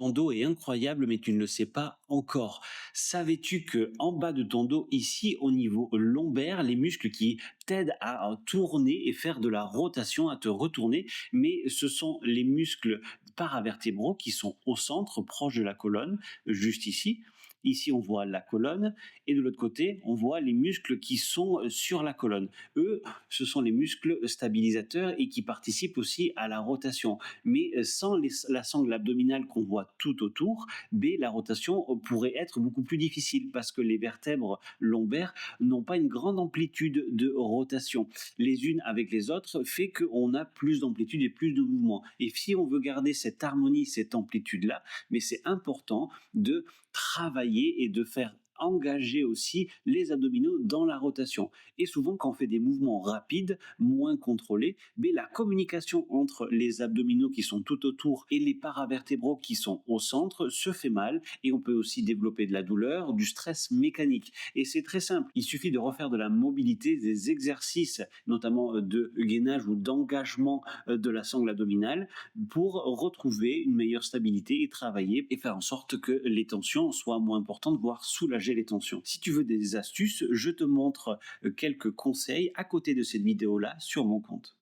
Ton dos est incroyable, mais tu ne le sais pas encore. Savais-tu que en bas de ton dos, ici au niveau lombaire, les muscles qui t'aident à tourner et faire de la rotation, à te retourner, mais ce sont les muscles paravertébraux qui sont au centre, proche de la colonne, juste ici. Ici, on voit la colonne et de l'autre côté, on voit les muscles qui sont sur la colonne. Eux, ce sont les muscles stabilisateurs et qui participent aussi à la rotation. Mais sans la sangle abdominale qu'on voit tout autour, la rotation pourrait être beaucoup plus difficile parce que les vertèbres lombaires n'ont pas une grande amplitude de rotation. Les unes avec les autres fait qu'on a plus d'amplitude et plus de mouvement. Et si on veut garder cette harmonie, cette amplitude-là, mais c'est important de travailler et de faire engager aussi les abdominaux dans la rotation. Et souvent, quand on fait des mouvements rapides, moins contrôlés, la communication entre les abdominaux qui sont tout autour et les paravertébraux qui sont au centre se fait mal et on peut aussi développer de la douleur, du stress mécanique. Et c'est très simple, il suffit de refaire de la mobilité, des exercices, notamment de gainage ou d'engagement de la sangle abdominale pour retrouver une meilleure stabilité et travailler et faire en sorte que les tensions soient moins importantes, voire soulager les tensions. Si tu veux des astuces, je te montre quelques conseils à côté de cette vidéo-là sur mon compte.